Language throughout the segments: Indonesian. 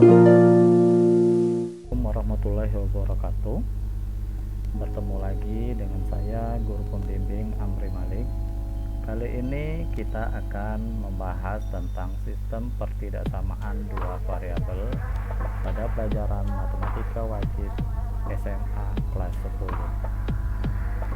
Assalamualaikum warahmatullahi wabarakatuh. Bertemu lagi dengan saya Guru Pembimbing Amri Malik. Kali ini kita akan membahas tentang sistem pertidaksamaan dua variabel pada pelajaran matematika wajib SMA kelas 10.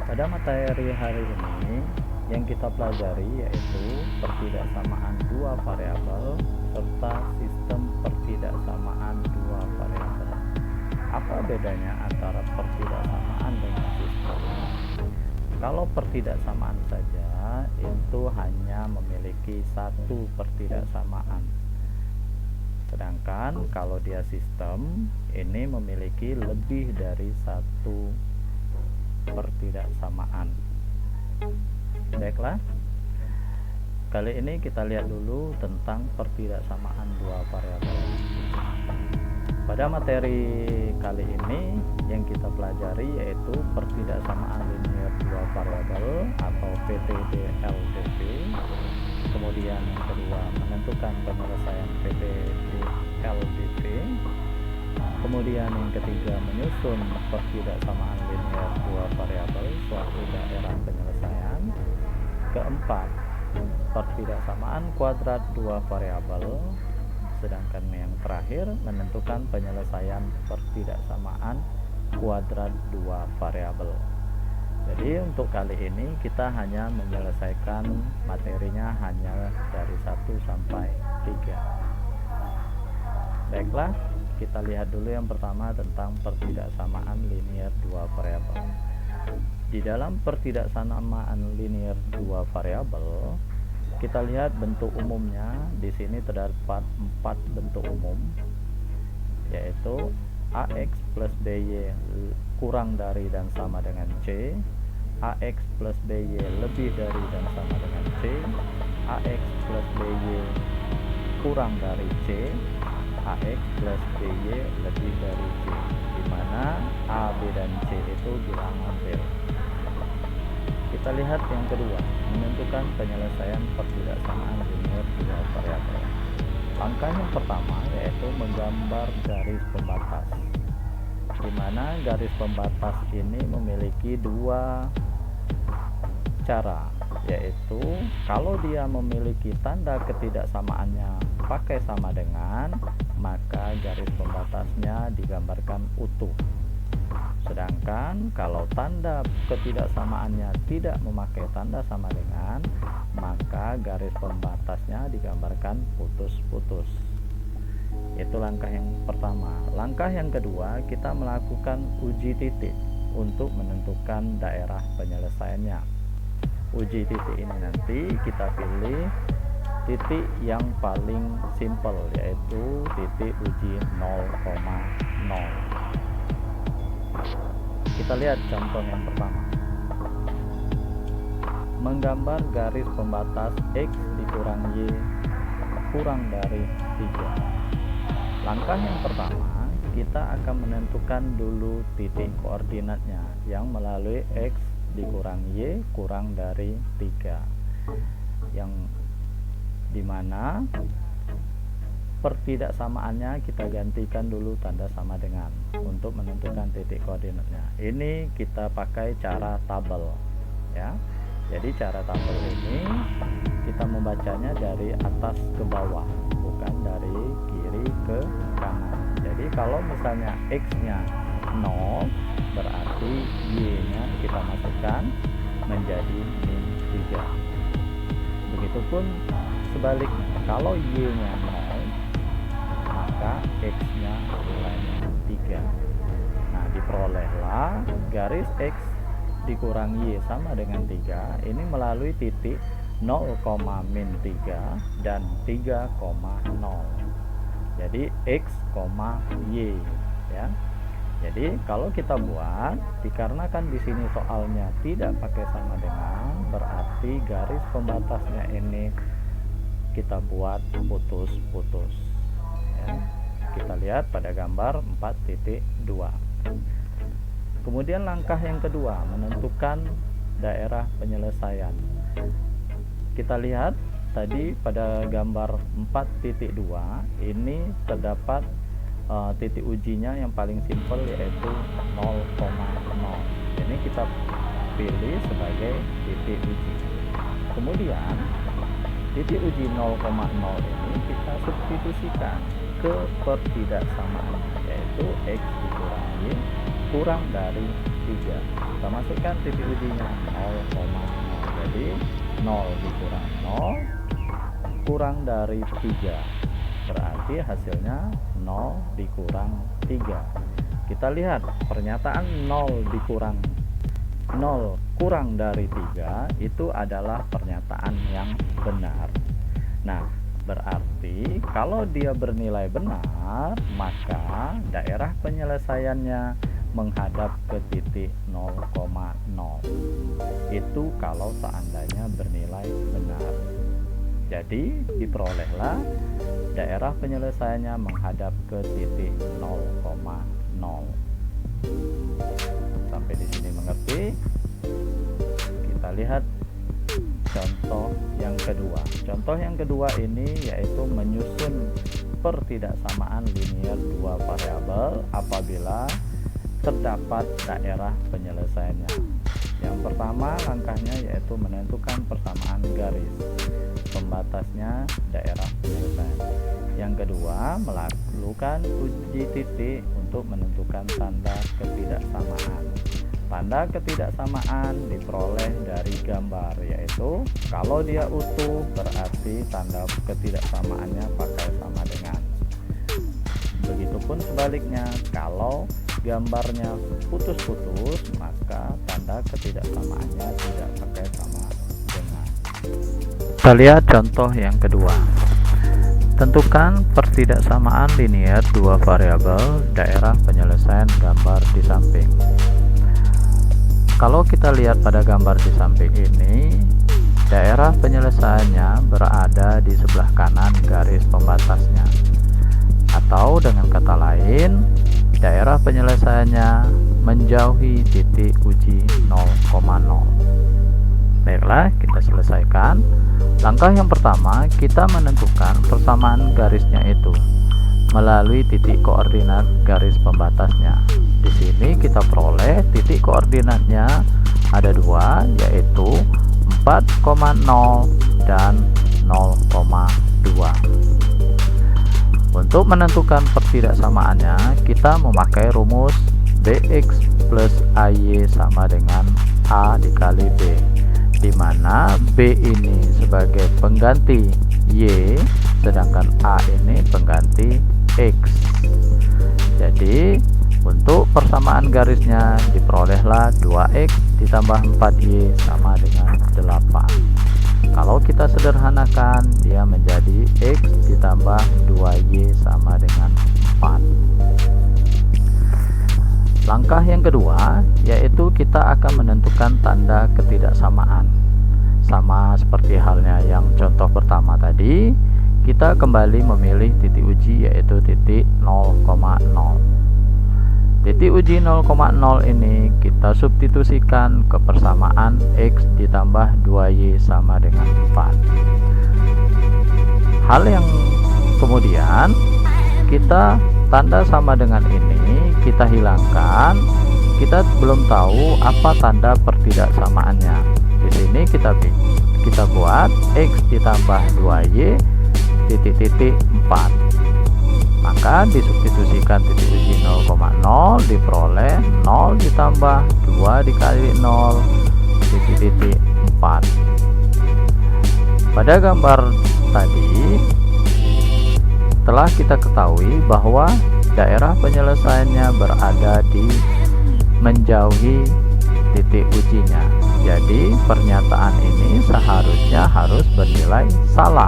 Pada materi hari ini yang kita pelajari yaitu pertidaksamaan dua variabel serta sistem pertidaksamaan dua variabel. Apa bedanya antara pertidaksamaan dengan sistem? Kalau pertidaksamaan saja itu hanya memiliki satu pertidaksamaan. Sedangkan kalau dia sistem ini memiliki lebih dari satu pertidaksamaan. Baiklah. Kali ini kita lihat dulu tentang pertidaksamaan dua variabel. Pada materi kali ini yang kita pelajari yaitu pertidaksamaan linear dua variabel atau PTD-LDV. Kemudian yang kedua menentukan penyelesaian PTD-LDV. Kemudian yang ketiga menyusun pertidaksamaan linear dua variabel suatu daerah penyelesaian. Keempat, pertidaksamaan kuadrat dua variabel. Sedangkan yang terakhir menentukan penyelesaian pertidaksamaan kuadrat dua variabel. Jadi untuk kali ini kita hanya menyelesaikan materinya hanya dari 1 sampai 3. Baiklah, kita lihat dulu yang pertama tentang pertidaksamaan linear dua variabel. Di dalam pertidaksamaan linear dua variabel kita lihat bentuk umumnya. Di sini terdapat 4 bentuk umum, yaitu AX plus BY kurang dari dan sama dengan C, AX plus BY lebih dari dan sama dengan C, AX plus BY kurang dari C, AX plus BY lebih dari C, di mana A, B, dan C itu bilangan real. Kita lihat yang kedua, menentukan penyelesaian pertidaksamaan linear dua variabel. Langkah yang pertama yaitu menggambar garis pembatas, di mana garis pembatas ini memiliki dua cara, yaitu kalau dia memiliki tanda ketidaksamaannya pakai sama dengan, maka garis pembatasnya digambarkan utuh. Sedangkan kalau tanda ketidaksamaannya tidak memakai tanda sama dengan, maka garis pembatasnya digambarkan putus-putus. Itu langkah yang pertama. Langkah yang kedua, kita melakukan uji titik untuk menentukan daerah penyelesaiannya. Uji titik ini nanti kita pilih titik yang paling simpel, yaitu titik uji 0,0. Kita lihat contoh yang pertama. Menggambar garis pembatas X dikurang Y kurang dari 3. Langkah yang pertama, kita akan menentukan dulu titik koordinatnya yang melalui X dikurang Y kurang dari 3, yang dimana pertidaksamaannya kita gantikan dulu tanda sama dengan untuk menentukan titik koordinatnya. Ini kita pakai cara tabel, ya. Jadi cara tabel ini kita membacanya dari atas ke bawah, bukan dari kiri ke kanan. Jadi kalau misalnya X-nya 0, berarti Y-nya kita masukkan menjadi min 3. Begitupun sebaliknya, kalau Y-nya 0, maka X-nya nilainya 3. Nah, diperolehlah garis X dikurang Y sama dengan 3 ini melalui titik 0,-3 dan 3,0. Jadi X, Y, ya. Jadi kalau kita buat, dikarenakan di sini soalnya tidak pakai sama dengan, berarti garis pembatasnya ini kita buat putus-putus, ya. Kita lihat pada gambar 4.2. Kemudian langkah yang kedua, menentukan daerah penyelesaian. Kita lihat tadi pada gambar 4.2 ini terdapat titik ujinya yang paling simpel yaitu 0,0. Ini kita pilih sebagai titik uji. Kemudian titik uji 0,0 ini kita substitusikan ke pertidaksamaan, yaitu X dikurangi kurang dari 3. Kita masukkan titik ujinya 0,0. Jadi 0 dikurang 0 kurang dari 3, berarti hasilnya 0 dikurang 3. Kita lihat pernyataan 0 dikurang 0 kurang dari 3 itu adalah pernyataan yang benar. Nah, berarti kalau dia bernilai benar, maka daerah penyelesaiannya menghadap ke titik 0,0. Itu kalau seandainya bernilai benar. Jadi diperolehlah daerah penyelesaiannya menghadap ke titik 0,0. Sampai di sini mengerti? Kita lihat contoh yang kedua. Contoh yang kedua ini yaitu menyusun pertidaksamaan linier dua variabel apabila terdapat daerah penyelesaiannya. Yang pertama langkahnya yaitu menentukan persamaan garis pembatasnya daerah penyelesaian. Yang kedua, melakukan uji titik untuk menentukan tanda ketidaksamaan. Tanda ketidaksamaan diperoleh dari gambar, yaitu kalau dia utuh berarti tanda ketidaksamaannya pakai sama dengan. Begitupun sebaliknya, kalau gambarnya putus-putus maka tanda ketidaksamaannya tidak pakai sama dengan. Kita lihat contoh yang kedua. Tentukan pertidaksamaan linier dua variabel daerah penyelesaian gambar di samping. Kalau kita lihat pada gambar di samping ini, daerah penyelesaiannya berada di sebelah kanan garis pembatasnya. Atau dengan kata lain, daerah penyelesaiannya menjauhi titik uji 0,0. Baiklah, kita selesaikan. Langkah yang pertama, kita menentukan persamaan garisnya itu melalui titik koordinat garis pembatasnya. Di sini kita peroleh titik koordinatnya ada dua, yaitu 4,0 dan 0,2. Untuk menentukan pertidaksamaannya, kita memakai rumus BX plus AY sama dengan A dikali B, di mana B ini sebagai pengganti Y, sedangkan A ini pengganti X. Jadi untuk persamaan garisnya diperolehlah 2X ditambah 4Y sama dengan 8. Kalau kita sederhanakan, dia menjadi X ditambah 2Y sama dengan 4. Langkah yang kedua yaitu kita akan menentukan tanda ketidaksamaan. Sama seperti halnya yang contoh pertama tadi, kita kembali memilih titik uji yaitu titik 0,0. Titik uji 0,0 ini kita substitusikan ke persamaan X ditambah 2Y sama dengan 4. Hal yang kemudian kita tanda sama dengan ini kita hilangkan. Kita belum tahu apa tanda pertidaksamaannya. Di sini kita buat X ditambah 2Y titik-titik 4. Maka disubstitusikan titik uji 0,0 diperoleh 0 ditambah 2 dikali 0 titik-titik 4. Pada gambar tadi telah kita ketahui bahwa daerah penyelesaiannya berada di menjauhi titik ujinya. Jadi pernyataan ini seharusnya harus bernilai salah.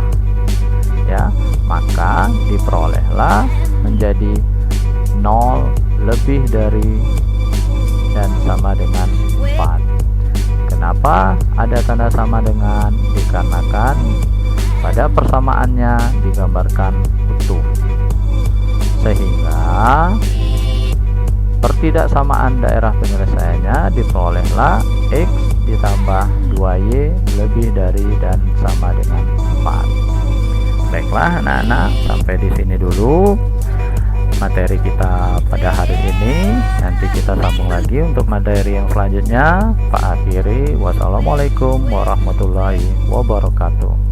Ya, maka diperolehlah menjadi 0 lebih dari dan sama dengan 4. Kenapa ada tanda sama dengan? Dikarenakan pada persamaannya digambarkan utuh, sehingga pertidaksamaan daerah penyelesaiannya diperolehlah X ditambah 2Y lebih dari dan sama dengan 4. Baiklah anak-anak, sampai di sini dulu. materi kita pada hari ini. Nanti kita sambung lagi untuk materi yang selanjutnya. Pak akhiri, wassalamualaikum warahmatullahi wabarakatuh.